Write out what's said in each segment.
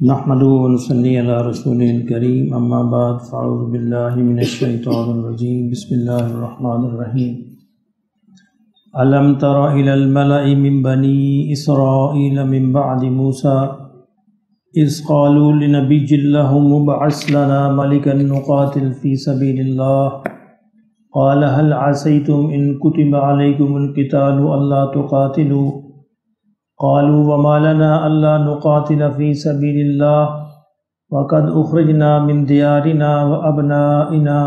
نحمدہ ونصلی علی رسول الکریم اما بعد فاعوذ باللہ من الشیطان الرجیم بسم اللہ الرحمن الرحیم الم تر الی الملأ من بنی اسرائیل من بعد موسیٰ اذ قالوا لنبی لهم ابعث لنا ملکا نقاتل فی سبیل اللہ قال هل عسیتم ان کتب علیکم القتال الا تقاتلوا قالوا وما لنا الا نقاتل في سبيل الله وقد اخرجنا من ديارنا وابنائنا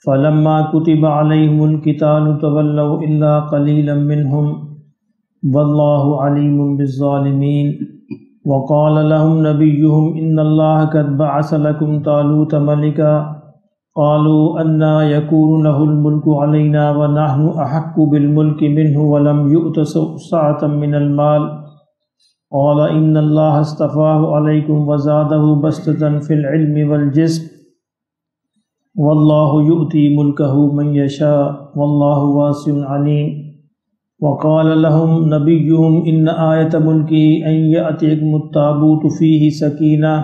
فلما كتب عليهم القتال تولوا الا قليلا منهم والله عليم بالظالمين وقال لهم نبيهم ان الله قد بعث لكم طالوت ملكا قالوا أنى يكون له الملك علينا ونحن أحق بالملك منه ولم يؤت سعة من المال قال إن الله اصطفاه عليكم وزاده بسطة في العلم والجسم والله يؤتي ملكه من يشاء والله واسع عليم وقال لهم نبيهم إن آية ملكه أن يأتيكم التابوت فيه سكينة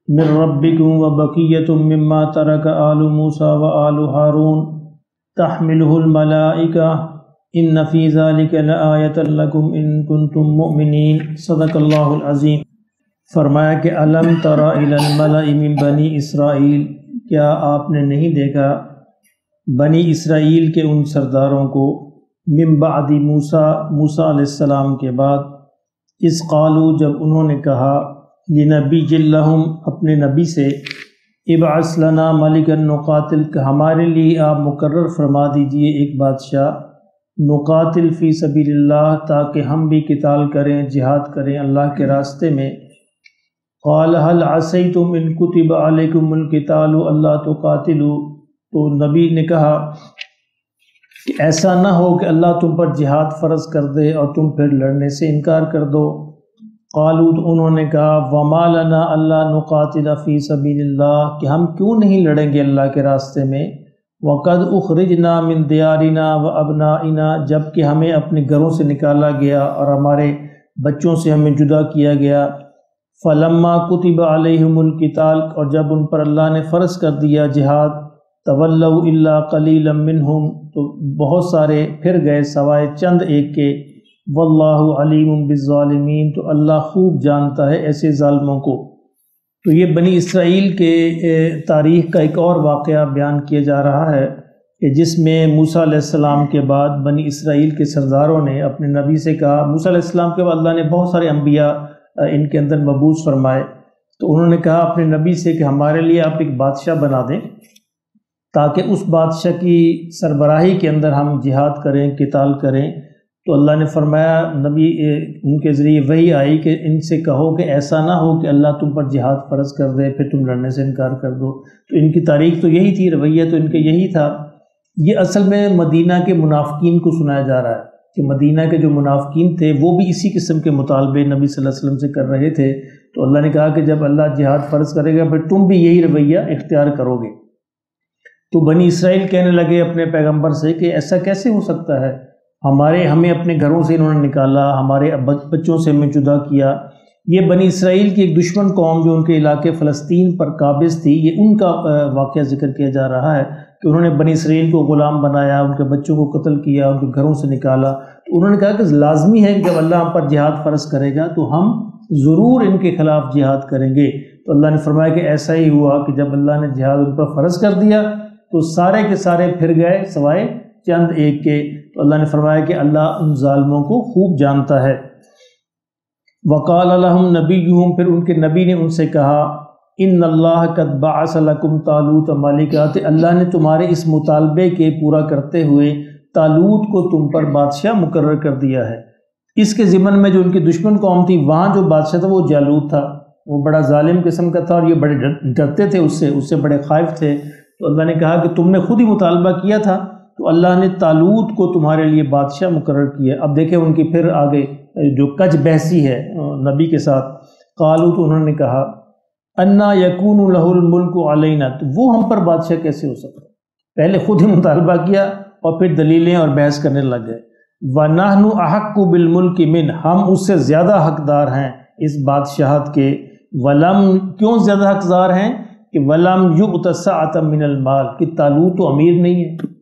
من ربكم وبقية مما ترك آل موسى وآل هارون تحمله الملائكة إن في ذلك لآية لكم إن كنتم مؤمنين صدق اللہ العظیم۔ فرمایا کہ الم تر الی الملأ من بنی اسرائیل، کیا آپ نے نہیں دیکھا بنی اسرائیل کے ان سرداروں کو من بعد موسیٰ علیہ السلام کے بعد، اذ قالوا جب انہوں نے کہا لنبی لہم اپنے نبی سے، ابعث لنا ملکا نقاتل کہ ہمارے لیے آپ مقرر فرما دیجئے ایک بادشاہ، نقاتل فی سبیل اللہ تاکہ ہم بھی قتال کریں، جہاد کریں اللہ کے راستے میں۔ قال هل عسیتم ان کتب علیکم القتال الا تقاتلوا، تو نبی نے کہا کہ ایسا نہ ہو کہ اللہ تم پر جہاد فرض کر دے اور تم پھر لڑنے سے انکار کر دو۔ قالوا تو انہوں نے کہا وما لنا الا نقاتل فی سبیل اللہ کہ ہم کیوں نہیں لڑیں گے اللہ کے راستے میں، وقد اخرجنا من دیارنا وابنائنا جب کہ ہمیں اپنے گھروں سے نکالا گیا اور ہمارے بچوں سے ہمیں جدا کیا گیا۔ فلما کتب علیہم القتال اور جب ان پر اللہ نے فرض کر دیا جہاد، تولوا الا قلیلا منہم تو بہت سارے پھر گئے سوائے چند ایک کے، واللہ علیم بالظالمین تو اللہ خوب جانتا ہے ایسے ظالموں کو۔ تو یہ بنی اسرائیل کے تاریخ کا ایک اور واقعہ بیان کیا جا رہا ہے کہ جس میں موسیٰ علیہ السلام کے بعد بنی اسرائیل کے سرداروں نے اپنے نبی سے کہا، موسیٰ علیہ السلام کے بعد اللہ نے بہت سارے انبیاء ان کے اندر مبعوث فرمائے، تو انہوں نے کہا اپنے نبی سے کہ ہمارے لیے آپ ایک بادشاہ بنا دیں تاکہ اس بادشاہ کی سربراہی کے اندر ہم جہاد کریں، قتال کریں۔ تو اللہ نے فرمایا نبی ان کے ذریعے وحی آئی کہ ان سے کہو کہ ایسا نہ ہو کہ اللہ تم پر جہاد فرض کر دے پھر تم لڑنے سے انکار کر دو۔ تو ان کی تاریخ تو یہی تھی، رویہ تو ان کے یہی تھا۔ یہ اصل میں مدینہ کے منافقین کو سنایا جا رہا ہے کہ مدینہ کے جو منافقین تھے وہ بھی اسی قسم کے مطالبے نبی صلی اللہ علیہ وسلم سے کر رہے تھے۔ تو اللہ نے کہا کہ جب اللہ جہاد فرض کرے گا پھر تم بھی یہی رویہ اختیار کرو گے۔ تو بنی اسرائیل کہنے لگے اپنے پیغمبر سے کہ ایسا کیسے ہو سکتا ہے، ہمیں اپنے گھروں سے انہوں نے نکالا، ہمارے بچوں سے ہمیں جدا کیا۔ یہ بنی اسرائیل کی ایک دشمن قوم جو ان کے علاقے فلسطین پر قابض تھی، یہ ان کا واقعہ ذکر کیا جا رہا ہے کہ انہوں نے بنی اسرائیل کو غلام بنایا، ان کے بچوں کو قتل کیا، ان کے گھروں سے نکالا۔ تو انہوں نے کہا کہ لازمی ہے کہ جب اللہ ہم پر جہاد فرض کرے گا تو ہم ضرور ان کے خلاف جہاد کریں گے۔ تو اللہ نے فرمایا کہ ایسا ہی ہوا کہ جب اللہ نے جہاد ان پر فرض کر دیا تو سارے کے سارے پھر گئے سوائے چند ایک کے۔ تو اللہ نے فرمایا کہ اللہ ان ظالموں کو خوب جانتا ہے۔ وقال لهم نبیہم پھر ان کے نبی نے ان سے کہا، ان اللہ قد بعث لکم طالوت ملکا کہ اللہ نے تمہارے اس مطالبے کے پورا کرتے ہوئے طالوت کو تم پر بادشاہ مقرر کر دیا ہے۔ اس کے ضمن میں جو ان کی دشمن قوم تھی وہاں جو بادشاہ تھا وہ جالوت تھا، وہ بڑا ظالم قسم کا تھا اور یہ بڑے ڈرتے تھے اس سے بڑے خائف تھے۔ تو اللہ نے کہا کہ تم نے خود ہی مطالبہ کیا تھا تو اللہ نے طالوت کو تمہارے لیے بادشاہ مقرر کیا۔ اب دیکھیں ان کی پھر آگے جو کج بحثی ہے نبی کے ساتھ۔ قالوا تو انہوں نے کہا انا یکون لہ الملک علینا، تو وہ ہم پر بادشاہ کیسے ہو سکتا ہے؟ پہلے خود ہی مطالبہ کیا اور پھر دلیلیں اور بحث کرنے لگ گئے۔ وَنَحْنُ أَحَقُّ بِالْمُلْكِ مِنْ، ہم اس سے زیادہ حقدار ہیں اس بادشاہت کے، ولم کیوں زیادہ حقدار ہیں کہ ولم یؤت سعۃ من المال، کہ طالوت تو امیر نہیں ہے،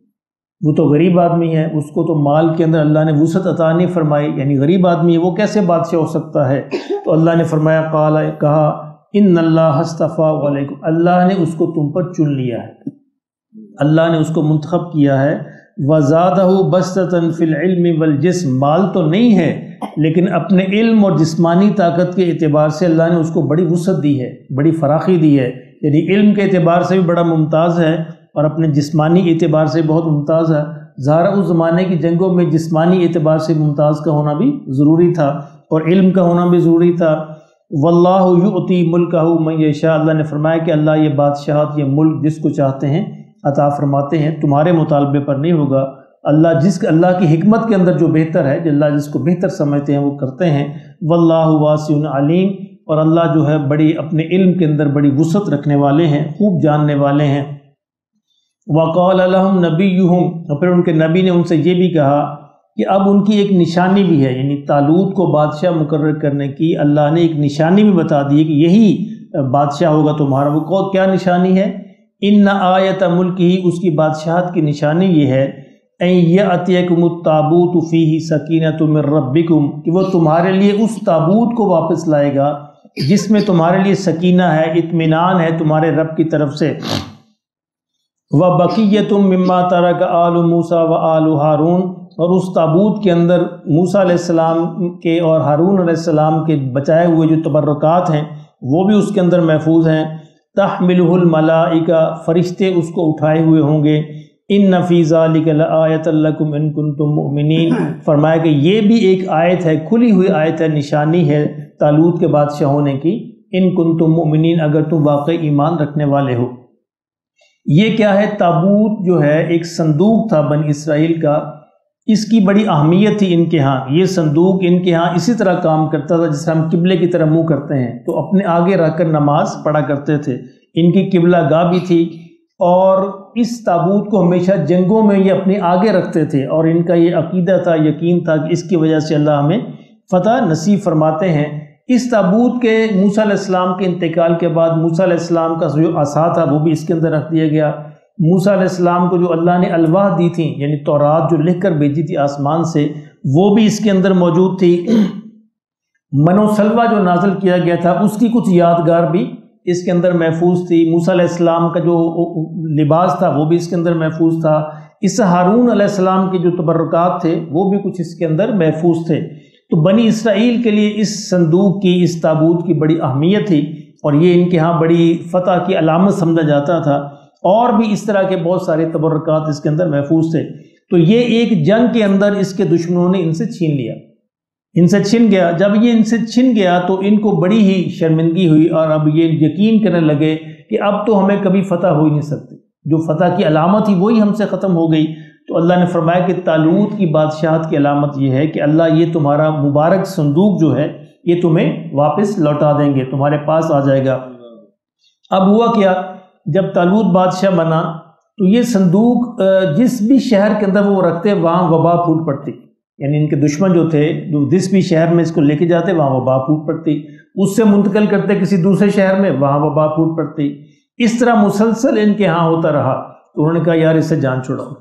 وہ تو غریب آدمی ہے، اس کو تو مال کے اندر اللہ نے وسعت عطا نہیں فرمائی، یعنی غریب آدمی ہے، وہ کیسے بادشاہ ہو سکتا ہے؟ تو اللہ نے فرمایا کہا ان اللہ اصطفیٰ علیکم، اللہ نے اس کو تم پر چن لیا ہے، اللہ نے اس کو منتخب کیا ہے۔ وزادہ بسطۃ فی العلم والجسم، مال تو نہیں ہے لیکن اپنے علم اور جسمانی طاقت کے اعتبار سے اللہ نے اس کو بڑی وسعت دی ہے، بڑی فراخی دی ہے، یعنی علم کے اعتبار سے بھی بڑا ممتاز ہے اور اپنے جسمانی اعتبار سے بہت ممتاز ہے۔ ظاہر اس زمانے کی جنگوں میں جسمانی اعتبار سے ممتاز کا ہونا بھی ضروری تھا اور علم کا ہونا بھی ضروری تھا۔ واللہ یؤتی ملکہ من یشاء، اللہ نے فرمایا کہ اللہ یہ بادشاہت، یہ ملک جس کو چاہتے ہیں عطا فرماتے ہیں، تمہارے مطالبے پر نہیں ہوگا۔ اللہ کی حکمت کے اندر جو بہتر ہے، اللہ جس کو بہتر سمجھتے ہیں وہ کرتے ہیں۔ واللہ واسع علیم، اور اللہ جو ہے بڑی اپنے علم کے اندر بڑی وسعت رکھنے والے ہیں، خوب جاننے والے ہیں۔ وقال لهم نبیہم، اور پھر ان کے نبی نے ان سے یہ بھی کہا کہ اب ان کی ایک نشانی بھی ہے، یعنی طالوت کو بادشاہ مقرر کرنے کی اللہ نے ایک نشانی بھی بتا دی ہے کہ یہی بادشاہ ہوگا تمہارا۔ وہ کیا نشانی ہے؟ ان آیت ملکہ، اس کی بادشاہت کی نشانی یہ ہے ان یأتیکم التابوت فیہ سکینۃ من ربکم، کہ وہ تمہارے لیے اس تابوت کو واپس لائے گا جس میں تمہارے لیے سکینہ ہے، اطمینان ہے تمہارے رب کی طرف سے۔ وبقیۃ مما ترک آل موسیٰ وآل ہارون، اور اس تابوت کے اندر موسیٰ علیہ السلام کے اور ہارون علیہ السلام کے بچائے ہوئے جو تبرکات ہیں وہ بھی اس کے اندر محفوظ ہیں۔ تحملہ الملائکہ، فرشتے اس کو اٹھائے ہوئے ہوں گے۔ ان فی ذلک لآیۃ لکم ان کنتم مؤمنین، فرمایا کہ یہ بھی ایک آیت ہے، کھلی ہوئی آیت ہے، نشانی ہے طالوت کے بادشاہ ہونے کی۔ ان کنتم مؤمنین، اگر تم واقعی ایمان رکھنے والے ہو۔ یہ کیا ہے؟ تابوت جو ہے ایک صندوق تھا بنی اسرائیل کا، اس کی بڑی اہمیت تھی ان کے ہاں۔ یہ صندوق ان کے ہاں اسی طرح کام کرتا تھا جس سے ہم قبلے کی طرف منہ کرتے ہیں، تو اپنے آگے رکھ کر نماز پڑھا کرتے تھے۔ ان کی قبلہ گاہ بھی تھی، اور اس تابوت کو ہمیشہ جنگوں میں یہ اپنے آگے رکھتے تھے، اور ان کا یہ عقیدہ تھا، یقین تھا کہ اس کی وجہ سے اللہ ہمیں فتح نصیب فرماتے ہیں۔ اس تابوت کے موسیٰ علیہ السلام کے انتقال کے بعد موسیٰ علیہ السلام کا جو عصا تھا وہ بھی اس کے اندر رکھ دیا گیا۔ موسیٰ علیہ السلام کو جو اللہ نے الواح دی تھیں، یعنی تورات جو لکھ کر بھیجی تھی آسمان سے، وہ بھی اس کے اندر موجود تھی۔ من و سلوہ جو نازل کیا گیا تھا اس کی کچھ یادگار بھی اس کے اندر محفوظ تھی۔ موسیٰ علیہ السلام کا جو لباس تھا وہ بھی اس کے اندر محفوظ تھا۔ اس ہارون علیہ السلام کے جو تبرکات تھے وہ بھی کچھ اس کے اندر محفوظ تھے۔ تو بنی اسرائیل کے لیے اس صندوق کی، اس تابوت کی بڑی اہمیت تھی، اور یہ ان کے ہاں بڑی فتح کی علامت سمجھا جاتا تھا، اور بھی اس طرح کے بہت سارے تبرکات اس کے اندر محفوظ تھے۔ تو یہ ایک جنگ کے اندر اس کے دشمنوں نے ان سے چھین لیا، ان سے چھن گیا۔ جب یہ ان سے چھن گیا تو ان کو بڑی ہی شرمندگی ہوئی، اور اب یہ یقین کرنے لگے کہ اب تو ہمیں کبھی فتح ہو ہی نہیں سکتی، جو فتح کی علامت تھی وہی ہم سے ختم ہو گئی۔ تو اللہ نے فرمایا کہ طالوت کی بادشاہت کی علامت یہ ہے کہ اللہ یہ تمہارا مبارک صندوق جو ہے یہ تمہیں واپس لوٹا دیں گے، تمہارے پاس آ جائے گا۔ اب ہوا کیا، جب طالوت بادشاہ بنا تو یہ صندوق جس بھی شہر کے اندر وہ رکھتے وہاں وبا پھوٹ پڑتی، یعنی ان کے دشمن جو تھے جو جس بھی شہر میں اس کو لے کے جاتے وہاں وبا پھوٹ پڑتی، اس سے منتقل کرتے کسی دوسرے شہر میں وہاں وبا پھوٹ پڑتی۔ اس طرح مسلسل ان کے ہاں ہوتا رہا۔ تو انہوں نے کہا یار اس سے جان چھوڑاؤ۔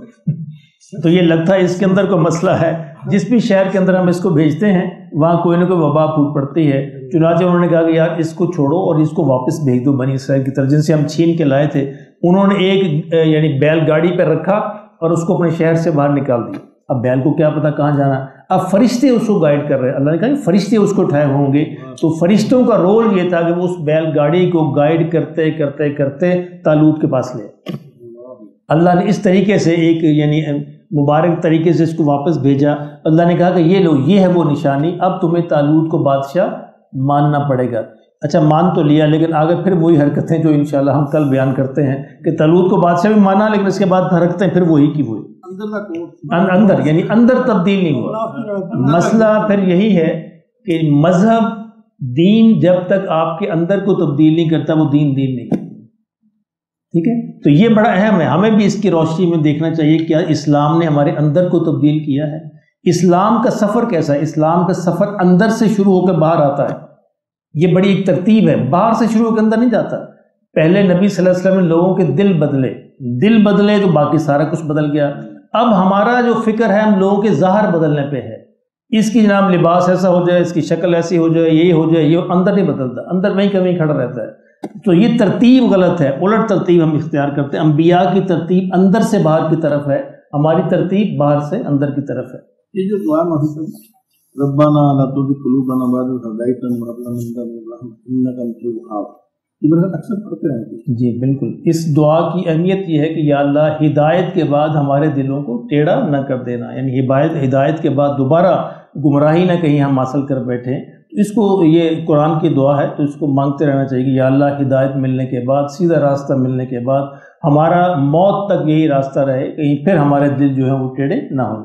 تو یہ لگتا ہے اس کے اندر کوئی مسئلہ ہے، جس بھی شہر کے اندر ہم اس کو بھیجتے ہیں وہاں کوئی نہ کوئی وبا پھوٹ پڑتی ہے۔ چنانچہ انہوں نے کہا کہ یار اس کو چھوڑو اور اس کو واپس بھیج دو بنی اسرائیل کی طرف، جن سے ہم چھین کے لائے تھے۔ انہوں نے ایک یعنی بیل گاڑی پہ رکھا اور اس کو اپنے شہر سے باہر نکال دیا۔ اب بیل کو کیا پتا کہاں جانا، اب فرشتے اس کو گائیڈ کر رہے ہیں۔ اللہ نے کہا کہ فرشتے اس کو اٹھائے ہوں گے، تو فرشتوں کا رول یہ تھا کہ وہ اس بیل گاڑی کو گائیڈ کرتے کرتے کرتے طالوت کے پاس لے۔ اللہ نے اس طریقے سے ایک یعنی مبارک طریقے سے اس کو واپس بھیجا۔ اللہ نے کہا کہ یہ لو، یہ ہے وہ نشانی، اب تمہیں طالوت کو بادشاہ ماننا پڑے گا۔ اچھا مان تو لیا، لیکن آگے پھر وہی حرکتیں جو انشاءاللہ ہم کل بیان کرتے ہیں کہ طالوت کو بادشاہ بھی مانا، لیکن اس کے بعد حرکتیں پھر وہی کی وہی، اندر یعنی اندر تبدیل نہیں ہوا۔ مسئلہ پھر یہی ہے کہ مذہب دین جب تک آپ کے اندر کو تبدیل نہیں کرتا وہ دین نہیں، ٹھیک ہے؟ تو یہ بڑا اہم ہے، ہمیں بھی اس کی روشنی میں دیکھنا چاہیے کیا اسلام نے ہمارے اندر کو تبدیل کیا ہے۔ اسلام کا سفر کیسا ہے؟ اسلام کا سفر اندر سے شروع ہو کے باہر آتا ہے، یہ بڑی ایک ترتیب ہے، باہر سے شروع ہو کے اندر نہیں جاتا۔ پہلے نبی صلی اللہ علیہ وسلم نے لوگوں کے دل بدلے تو باقی سارا کچھ بدل گیا۔ اب ہمارا جو فکر ہے ہم لوگوں کے ظاہر بدلنے پہ ہے، اس کی جناب لباس ایسا ہو جائے، اس کی شکل ایسی ہو جائے، یہ ہو جائے، یہ اندر نہیں بدلتا، اندر وہیں کہیں کھڑا رہتا ہے۔ تو یہ ترتیب غلط ہے، الٹ ترتیب ہم اختیار کرتے ہیں۔ انبیاء کی ترتیب اندر سے باہر کی طرف ہے، ہماری ترتیب باہر سے اندر کی طرف ہے۔ یہ جو دعا محسوس ربنا لا تزغ قلوبنا بعد إذ هديتنا وهب لنا من لدنك رحمة إنك أنت الوهاب، یہ بڑا اکثر پڑھتے رہتے ہیں۔ جی بالکل، اس دعا کی اہمیت یہ ہے کہ یا اللہ ہدایت کے بعد ہمارے دلوں کو ٹیڑھا نہ کر دینا، یعنی ہدایت کے بعد دوبارہ گمراہی نہ کہیں ہم حاصل کر بیٹھیں۔ اس کو، یہ قرآن کی دعا ہے تو اس کو مانگتے رہنا چاہیے کہ یا اللہ ہدایت ملنے کے بعد، سیدھا راستہ ملنے کے بعد ہمارا موت تک یہی راستہ رہے، کہیں پھر ہمارے دل جو ہے وہ ٹیڑھے نہ ہوں۔